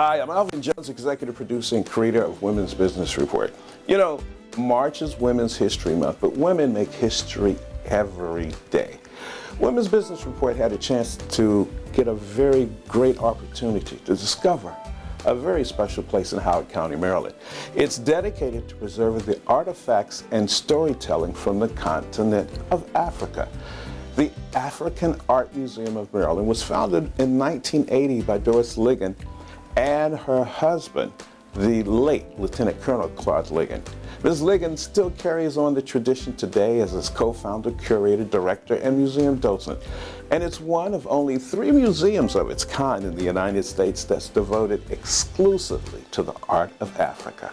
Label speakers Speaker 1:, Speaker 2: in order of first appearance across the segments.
Speaker 1: Hi, I'm Alvin Jones, executive producer and creator of Women's Business Report. You know, March is Women's History Month, but women make history every day. Women's Business Report had a chance to get a very great opportunity to discover a very special place in Howard County, Maryland. It's dedicated to preserving the artifacts and storytelling from the continent of Africa. The African Art Museum of Maryland was founded in 1980 by Doris Ligon and her husband, the late Lieutenant Colonel Claude Ligon. Ms. Ligon still carries on the tradition today as its co-founder, curator, director, and museum docent. And it's one of only 3 museums of its kind in the United States that's devoted exclusively to the art of Africa.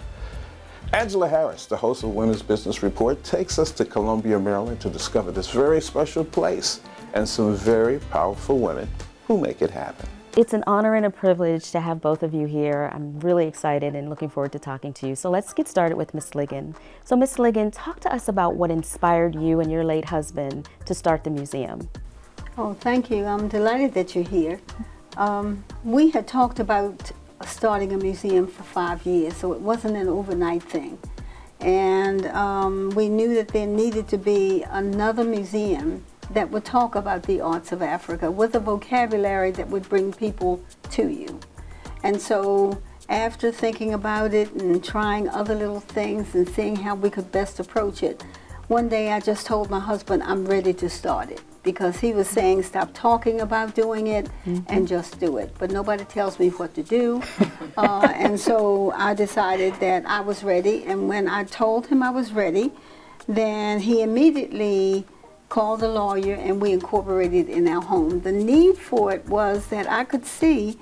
Speaker 1: Angela Harris, the host of Women's Business Report, takes us to Columbia, Maryland to discover this very special place and some very powerful women who make it happen.
Speaker 2: It's an honor and a privilege to have both of you here. I'm really excited and looking forward to talking to you. So let's get started with Ms. Ligon. So Ms. Ligon, talk to us about what inspired you and your late husband to start the museum.
Speaker 3: Oh, thank you. I'm delighted that you're here. We had talked about starting a museum for 5 years, so it wasn't an overnight thing. And we knew that there needed to be another museum that would talk about the arts of Africa with a vocabulary that would bring people to you. And so after thinking about it and trying other little things and seeing how we could best approach it, one day I just told my husband I'm ready to start it, because he was saying stop talking about doing it and just do it. But nobody tells me what to do. And so I decided that I was ready, and when I told him I was ready, then he immediately called a lawyer and we incorporated it in our home. The need for it was that I could see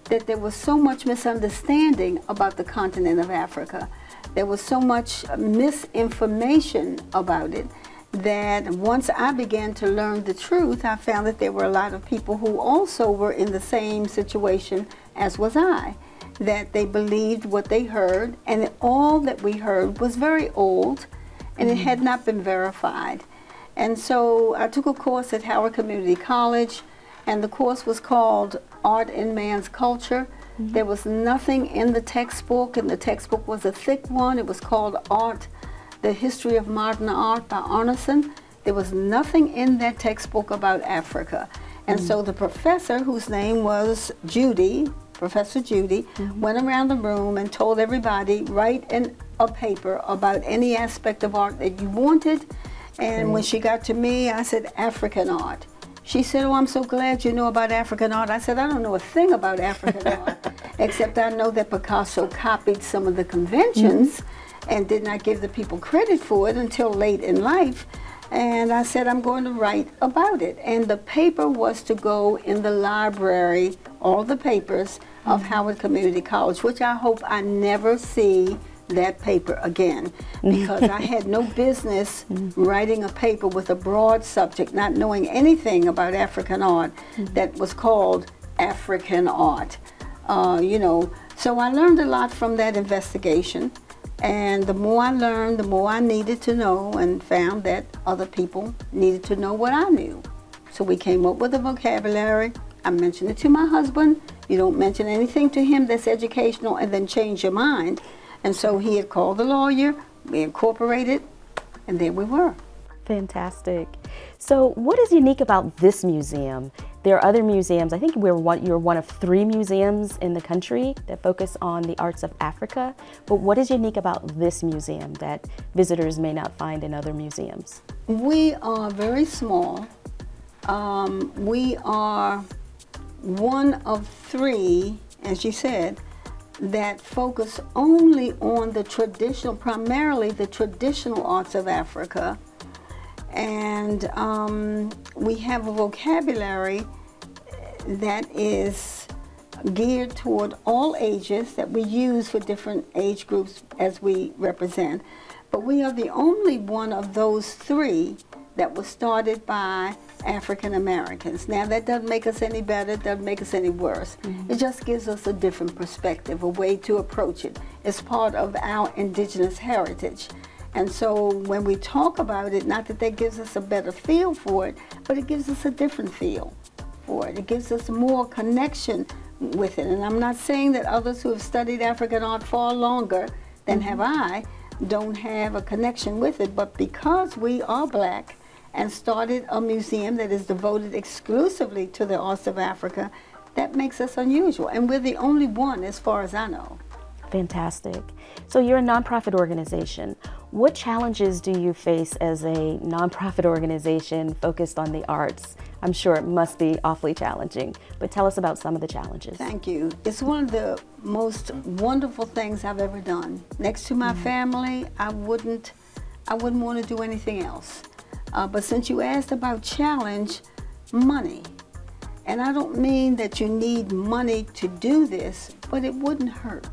Speaker 3: that there was so much misunderstanding about the continent of Africa. There was so much misinformation about it that once I began to learn the truth, I found that there were a lot of people who also were in the same situation as was I, that they believed what they heard, and that all that we heard was very old and it had not been verified. And so I took a course at Howard Community College, and the course was called Art in Man's Culture. There was nothing in the textbook, and the textbook was a thick one. It was called Art, The History of Modern Art by Arneson. There was nothing in that textbook about Africa. And so the professor, whose name was Judy, Professor Judy, went around the room and told everybody, write a paper about any aspect of art that you wanted. And when she got to me, I said, African art. She said, oh, I'm so glad you know about African art. I said, I don't know a thing about African art, except I know that Picasso copied some of the conventions and did not give the people credit for it until late in life. And I said, I'm going to write about it. And the paper was to go in the library, all the papers of Howard Community College, which I hope I never see that paper again, because I had no business writing a paper with a broad subject, not knowing anything about African art, that was called African art. You know, so I learned a lot from that investigation, and the more I learned, the more I needed to know, and found that other people needed to know what I knew. So we came up with a vocabulary. I mentioned it to my husband. You don't mention anything to him that's educational and then change your mind. And so he had called the lawyer, we incorporated, and there we were.
Speaker 2: Fantastic. So what is unique about this museum? There are other museums, I think you're one of 3 museums in the country that focus on the arts of Africa, but what is unique about this museum that visitors may not find in other museums?
Speaker 3: We are very small. We are one of 3, as you said, that focus only on the traditional, primarily the traditional arts of Africa. And we have a vocabulary that is geared toward all ages that we use for different age groups as we represent. But we are the only one of those 3 that was started by African Americans. Now that doesn't make us any better, it doesn't make us any worse. It just gives us a different perspective, a way to approach it. It's part of our indigenous heritage. And so when we talk about it, not that gives us a better feel for it, but it gives us a different feel for it. It gives us more connection with it. And I'm not saying that others who have studied African art far longer than have I don't have a connection with it, but because we are black and started a museum that is devoted exclusively to the arts of Africa, that makes us unusual. And we're the only one as far as I know.
Speaker 2: Fantastic. So you're a nonprofit organization. What challenges do you face as a nonprofit organization focused on the arts? I'm sure it must be awfully challenging, but tell us about some of the challenges.
Speaker 3: Thank you. It's one of the most wonderful things I've ever done. Next to my family, I wouldn't want to do anything else. But since you asked about challenge, money. And I don't mean that you need money to do this, but it wouldn't hurt.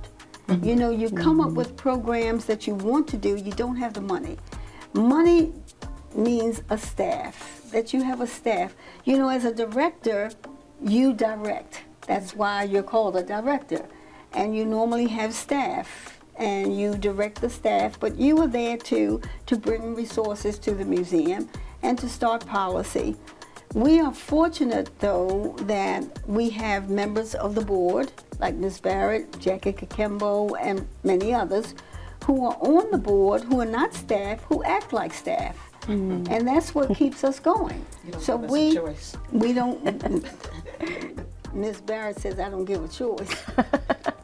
Speaker 3: You know, you come up with programs that you want to do, you don't have the money. Money means a staff, that you have a staff. You know, as a director, you direct. That's why you're called a director. And you normally have staff, and you direct the staff, but you are there to bring resources to the museum and to start policy. We are fortunate, though, that we have members of the board, like Ms. Barrett, Jackie Kakembo, and many others, who are on the board, who are not staff, who act like staff. And that's what keeps us going. So we don't, Ms. Barrett says I don't give a choice.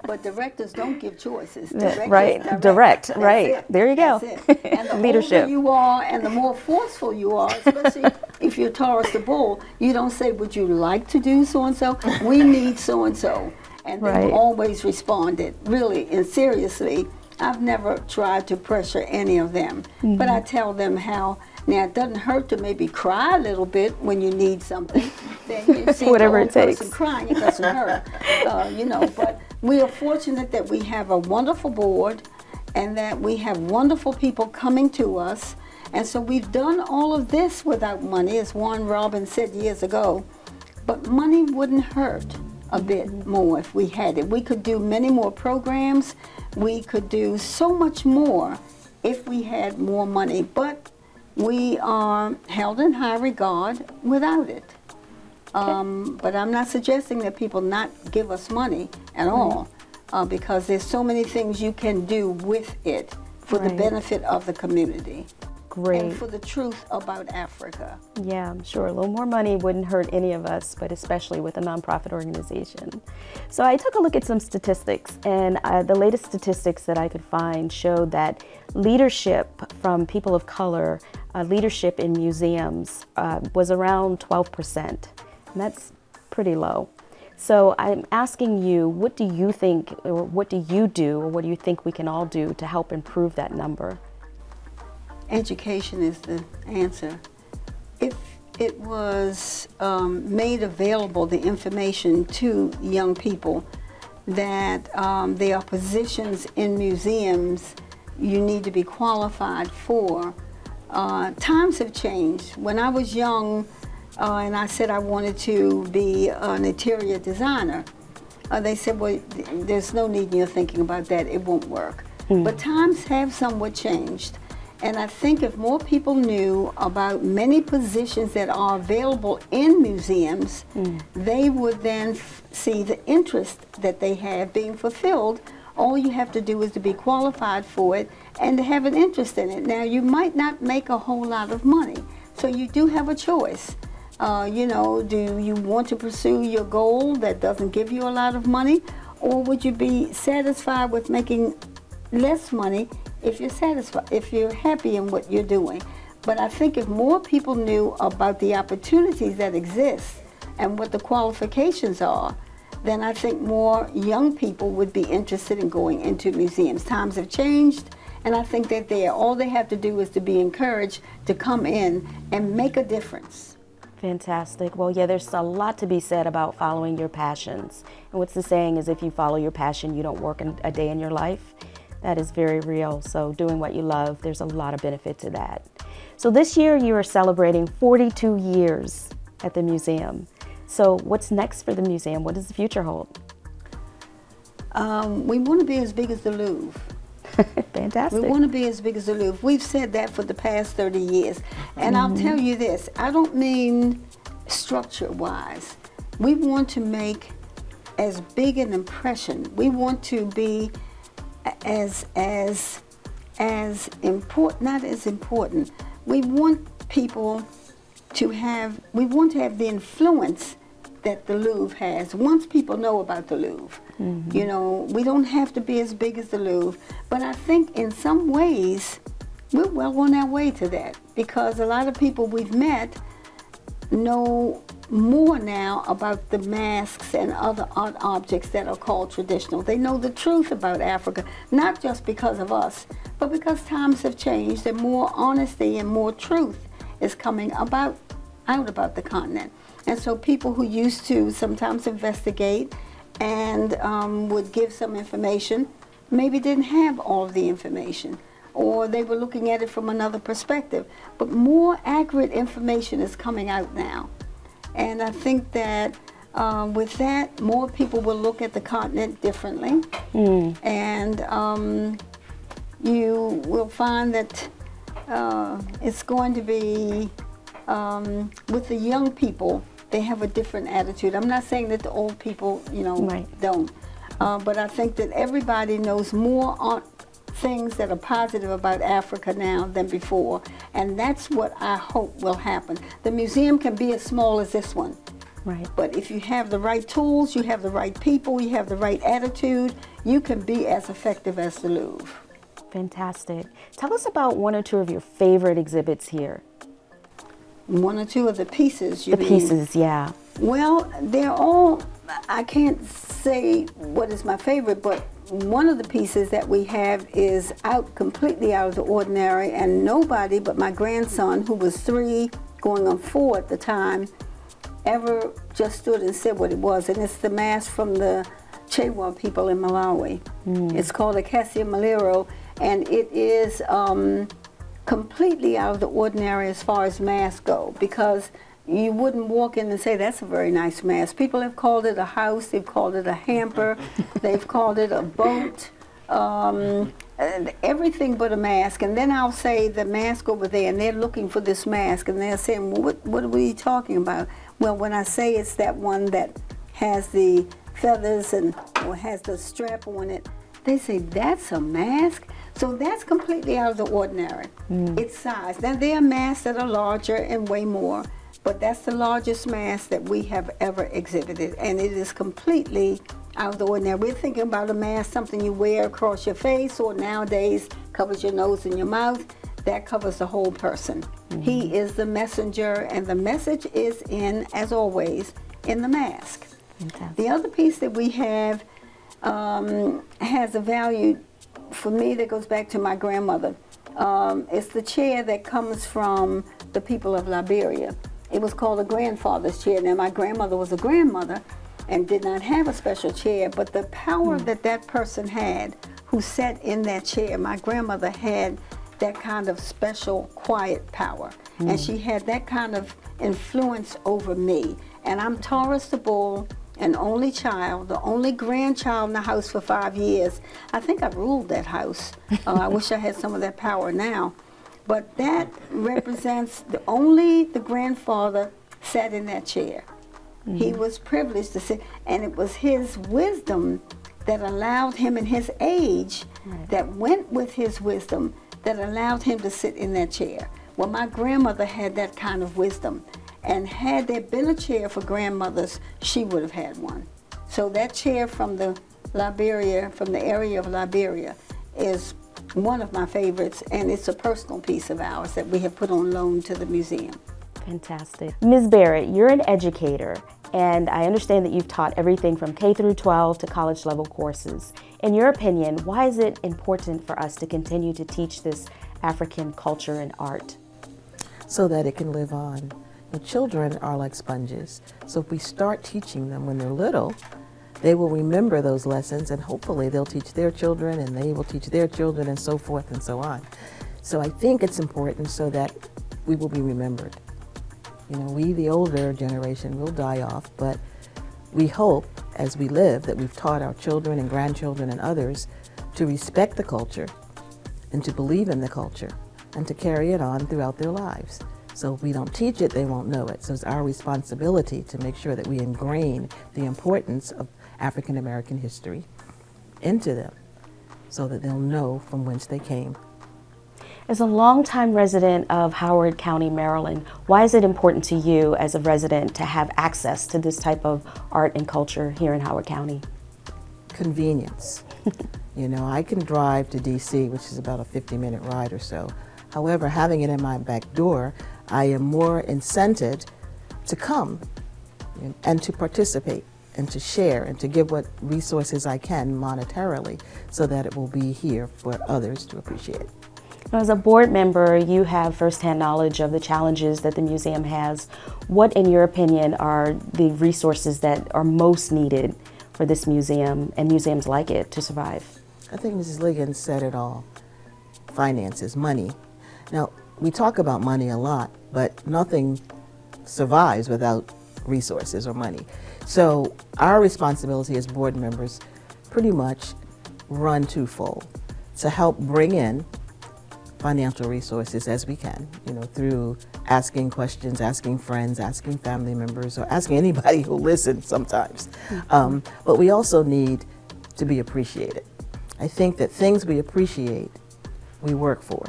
Speaker 3: But directors don't give choices.
Speaker 2: Right, direct, right.
Speaker 3: It.
Speaker 2: There you go.
Speaker 3: That's it. And the
Speaker 2: Leadership.
Speaker 3: older you are and the more forceful you are, especially if you're Taurus the Bull, you don't say, would you like to do so-and-so? We need so-and-so. And they've always responded, really and seriously. I've never tried to pressure any of them, but I tell them how. Now, it doesn't hurt to maybe cry a little bit when you need something. Then you see
Speaker 2: whatever
Speaker 3: the
Speaker 2: it takes.
Speaker 3: person crying, it doesn't hurt. You know, but we are fortunate that we have a wonderful board and that we have wonderful people coming to us. And so we've done all of this without money, as Warren Robbins said years ago. But money wouldn't hurt a bit more if we had it. We could do many more programs. We could do so much more if we had more money. But we are held in high regard without it. But I'm not suggesting that people not give us money at all, because there's so many things you can do with it for the benefit of the community.
Speaker 2: Great.
Speaker 3: And for the truth about Africa.
Speaker 2: Yeah, I'm sure a little more money wouldn't hurt any of us, but especially with a nonprofit organization. So I took a look at some statistics, and the latest statistics that I could find showed that leadership from people of color, leadership in museums was around 12%, and that's pretty low. So I'm asking you, what do you think, or what do you do, or what do you think we can all do to help improve that number?
Speaker 3: Education is the answer. If it was made available, the information to young people, that there are positions in museums you need to be qualified for. Times have changed. When I was young and I said I wanted to be an interior designer, they said, well, there's no need in your thinking about that, it won't work. But times have somewhat changed. And I think if more people knew about many positions that are available in museums, they would then see the interest that they have being fulfilled. All you have to do is to be qualified for it and to have an interest in it. Now, you might not make a whole lot of money, so you do have a choice. You know, do you want to pursue your goal that doesn't give you a lot of money, or would you be satisfied with making less money if you're satisfied, if you're happy in what you're doing? But I think if more people knew about the opportunities that exist and what the qualifications are, then I think more young people would be interested in going into museums. Times have changed, and I think that all they have to do is to be encouraged to come in and make a difference.
Speaker 2: Fantastic. Well, yeah, there's a lot to be said about following your passions. And what's the saying is, if you follow your passion, you don't work a day in your life. That is very real. So doing what you love, there's a lot of benefit to that. So this year you are celebrating 42 years at the museum. So what's next for the museum? What does the future hold?
Speaker 3: We want to be as big as the Louvre.
Speaker 2: Fantastic.
Speaker 3: We want to be as big as the Louvre. We've said that for the past 30 years. And I'll tell you this, I don't mean structure-wise. We want to make as big an impression. We want to be as important, not as important. We want people to have, we want to have the influence that the Louvre has. Once people know about the Louvre, you know, we don't have to be as big as the Louvre, but I think in some ways we're well on our way to that, because a lot of people we've met know more now about the masks and other art objects that are called traditional. They know the truth about Africa, not just because of us, but because times have changed and more honesty and more truth is coming out about the continent. And so people who used to sometimes investigate and would give some information maybe didn't have all of the information, or they were looking at it from another perspective. But more accurate information is coming out now. And I think that with that, more people will look at the continent differently. And you will find that it's going to be, with the young people, they have a different attitude. I'm not saying that the old people, you know, don't. But I think that everybody knows more on things that are positive about Africa now than before, and that's what I hope will happen. The museum can be as small as this one, but if you have the right tools, you have the right people, you have the right attitude, you can be as effective as the Louvre.
Speaker 2: Fantastic. Tell us about one or two of your favorite exhibits here.
Speaker 3: One or two of the pieces, you mean?
Speaker 2: The pieces, yeah.
Speaker 3: Well, they're all, I can't say what is my favorite, but one of the pieces that we have is completely out of the ordinary, and nobody but my grandson, who was 3 going on 4 at the time, ever just stood and said what it was. And it's the mask from the Chewa people in Malawi. It's called a Cassia Malero, and it is completely out of the ordinary as far as masks go, because you wouldn't walk in and say, that's a very nice mask. People have called it a house, they've called it a hamper, they've called it a boat, everything but a mask. And then I'll say the mask over there, and they're looking for this mask, and they're saying, well, what are you talking about? Well, when I say it's that one that has the feathers and or has the strap on it, they say, that's a mask? So that's completely out of the ordinary. Its size. Now, there are masks that are larger and way more, but that's the largest mask that we have ever exhibited, and it is completely out of the ordinary. We're thinking about a mask, something you wear across your face, or nowadays covers your nose and your mouth. That covers the whole person. He is the messenger, and the message is in, as always, in the mask. The other piece that we have has a value for me that goes back to my grandmother. It's the chair that comes from the people of Liberia. It was called a grandfather's chair. Now, my grandmother was a grandmother and did not have a special chair, but the power that that person had who sat in that chair, my grandmother had that kind of special quiet power. And she had that kind of influence over me. And I'm Taurus the Bull, an only child, the only grandchild in the house for 5 years. I think I've ruled that house. I wish I had some of that power now. But that represents the grandfather sat in that chair. He was privileged to sit, and it was his wisdom that allowed him, and his age that went with his wisdom, that allowed him to sit in that chair. Well, my grandmother had that kind of wisdom, and had there been a chair for grandmothers, she would have had one. So that chair from the area of Liberia, is one of my favorites, and it's a personal piece of ours that we have put on loan to the museum.
Speaker 2: Fantastic. Ms. Barrett, you're an educator, and I understand that you've taught everything from K through 12 to college level courses. In your opinion, why is it important for us to continue to teach this African culture and art?
Speaker 4: So that it can live on. The children are like sponges. So if we start teaching them when they're little, they will remember those lessons, and hopefully they'll teach their children, and they will teach their children, and so forth and so on. So I think it's important so that we will be remembered. You know, we, the older generation, will die off, but we hope as we live that we've taught our children and grandchildren and others to respect the culture and to believe in the culture and to carry it on throughout their lives. So if we don't teach it, they won't know it. So it's our responsibility to make sure that we ingrain the importance of African American history into them so that they'll know from whence they came.
Speaker 2: As a longtime resident of Howard County, Maryland, why is it important to you as a resident to have access to this type of art and culture here in Howard County?
Speaker 4: Convenience. You know, I can drive to DC, which is about a 50-minute ride or so. However, having it in my back door, I am more incented to come and to participate and to share and to give what resources I can monetarily so that it will be here for others to appreciate.
Speaker 2: As a board member, you have firsthand knowledge of the challenges that the museum has. What, in your opinion, are the resources that are most needed for this museum and museums like it to survive?
Speaker 4: I think Mrs. Ligon said it all. Finances, money. Now, we talk about money a lot, but nothing survives without resources or money. So our responsibility as board members pretty much run twofold: to help bring in financial resources as we can, you know, through asking questions, asking friends, asking family members, or asking anybody who listens sometimes. But we also need to be appreciated. I think that things we appreciate, we work for.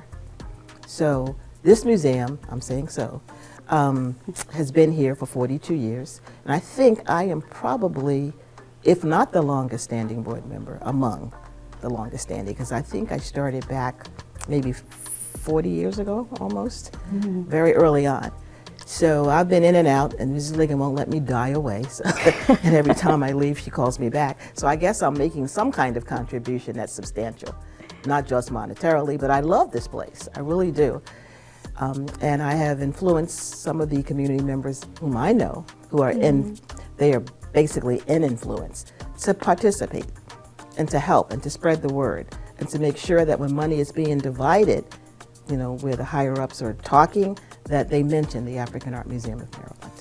Speaker 4: So this museum, I'm saying so, has been here for 42 years. And I think I am probably, if not the longest standing board member, among the longest standing, because I think I started back maybe 40 years ago, almost, very early on. So I've been in and out, and Mrs. Ligon won't let me die away. So, and every time I leave, she calls me back. So I guess I'm making some kind of contribution that's substantial, not just monetarily, but I love this place. I really do. And I have influenced some of the community members whom I know, who are they are basically in influence, to participate and to help and to spread the word and to make sure that when money is being divided, you know, where the higher ups are talking, that they mention the African Art Museum of Maryland.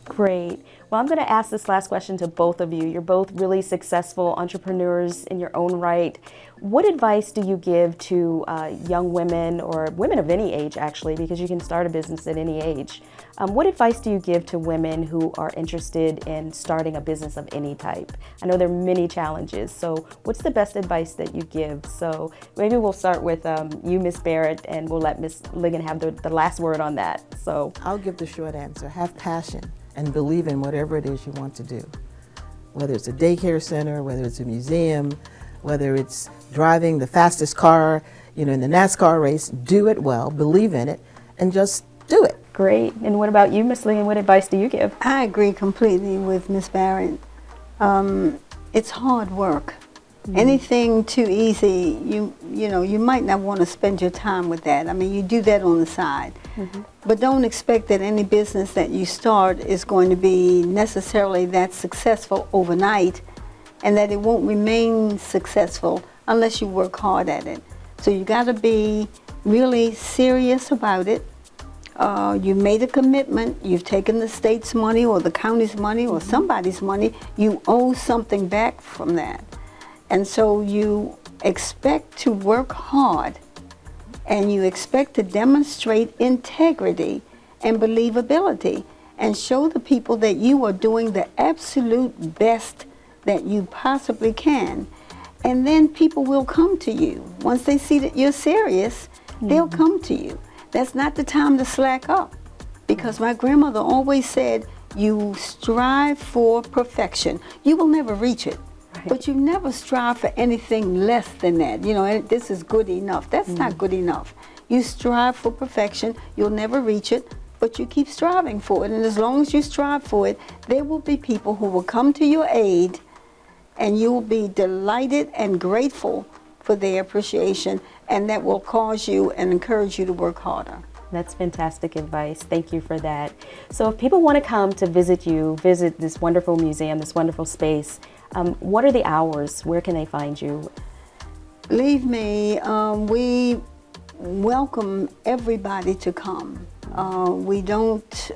Speaker 2: Great. Well, I'm going to ask this last question to both of you. You're both really successful entrepreneurs in your own right. What advice do you give to young women, or women of any age actually, because you can start a business at any age? What advice do you give to women who are interested in starting a business of any type? I know there are many challenges, so what's the best advice that you give? So maybe we'll start with you, Miss Barrett, and we'll let Miss Ligon have the last word on that. So
Speaker 4: I'll give the short answer. Have passion and believe in whatever it is you want to do. Whether it's a daycare center, whether it's a museum, whether it's driving the fastest car, you know, in the NASCAR race, do it well, believe in it, and just do it.
Speaker 2: great. And what about you, Miss Ligon? What advice do you give?
Speaker 3: I agree completely with Miss Barrett. It's hard work. Anything too easy, you know, you might not want to spend your time with that. I mean, you do that on the side. But don't expect that any business that you start is going to be necessarily that successful overnight, and that it won't remain successful unless you work hard at it. So you got to be really serious about it. You made a commitment, you've taken the state's money or the county's money or somebody's money, you owe something back from that. And so you expect to work hard, and you expect to demonstrate integrity and believability and show the people that you are doing the absolute best that you possibly can. And then people will come to you. Once they see that you're serious, they'll come to you. That's not the time to slack up, because my grandmother always said, you strive for perfection. You will never reach it. But you never strive for anything less than that. You know, this is good enough. That's not good enough. You strive for perfection. You'll never reach it, but you keep striving for it. And as long as you strive for it, there will be people who will come to your aid, and you will be delighted and grateful for their appreciation, and that will cause you and encourage you to work harder.
Speaker 2: That's fantastic advice. Thank you for that. So if people want to come to visit you, visit this wonderful museum, this wonderful space, what are the hours? Where can they find you?
Speaker 3: Believe me, we welcome everybody to come. We don't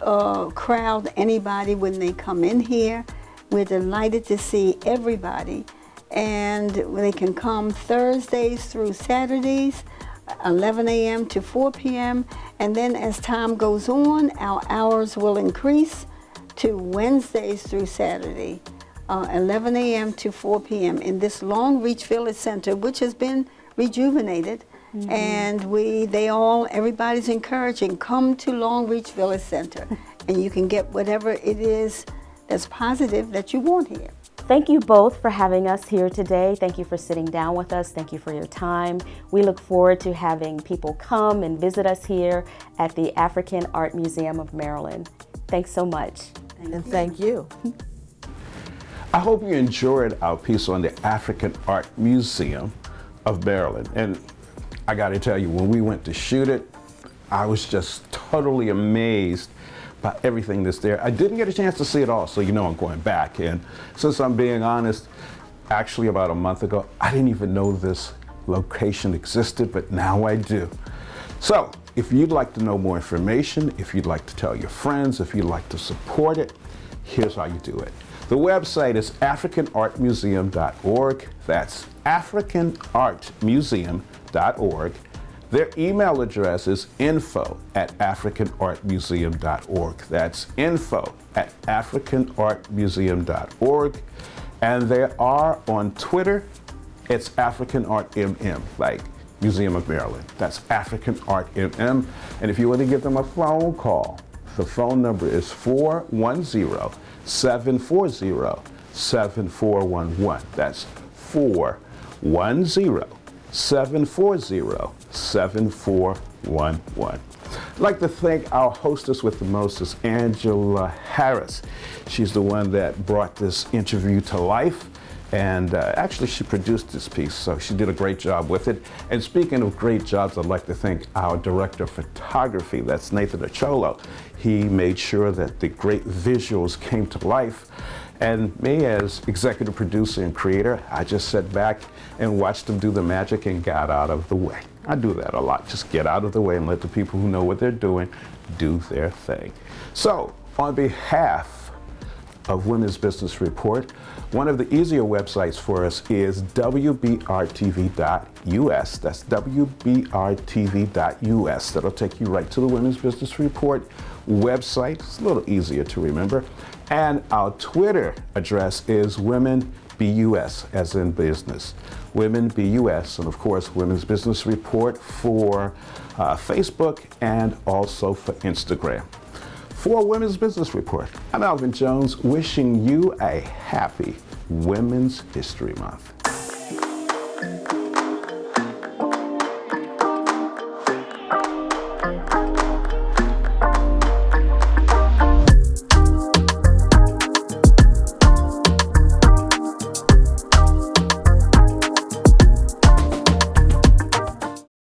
Speaker 3: crowd anybody when they come in here. We're delighted to see everybody. And they can come Thursdays through Saturdays, 11 a.m. to 4 p.m. And then as time goes on, our hours will increase to Wednesdays through Saturday, 11 a.m. to 4 p.m. in this Long Reach Village Center, which has been rejuvenated. And everybody's encouraging, come to Long Reach Village Center, and you can get whatever it is that's positive that you want here.
Speaker 2: Thank you both for having us here today. Thank you for sitting down with us. Thank you for your time. We look forward to having people come and visit us here at the African Art Museum of Maryland. Thanks so much.
Speaker 4: Thank you.
Speaker 1: I hope you enjoyed our piece on the African Art Museum of Maryland. And I got to tell you, when we went to shoot it, I was just totally amazed by everything that's there. I didn't get a chance to see it all, so you know I'm going back. And since I'm being honest, actually about a month ago, I didn't even know this location existed, but now I do. So if you'd like to know more information, if you'd like to tell your friends, if you'd like to support it, here's how you do it. The website is africanartmuseum.org. That's africanartmuseum.org. Their email address is info@africanartmuseum.org. That's info@africanartmuseum.org. And they are on Twitter. It's African Art MM, like Museum of Maryland. That's African Art MM. And if you want to give them a phone call, the phone number is 410-740-7411. That's 410-740-7411. I'd like to thank our hostess with the mostest, Angela Harris. She's the one that brought this interview to life. And actually, she produced this piece, so she did a great job with it. And speaking of great jobs, I'd like to thank our director of photography, that's Nathan Acholo. He made sure that the great visuals came to life. And me, as executive producer and creator, I just sat back and watched them do the magic and got out of the way. I do that a lot, just get out of the way and let the people who know what they're doing do their thing. So, on behalf of Women's Business Report, one of the easier websites for us is WBR-TV.us. That's WBR-TV.us. That'll take you right to the Women's Business Report website. It's a little easier to remember. And our Twitter address is WomenBUS, as in business. WomenBUS, and of course, Women's Business Report for Facebook and also for Instagram. For Women's Business Report, I'm Alvin Jones, wishing you a happy Women's History Month.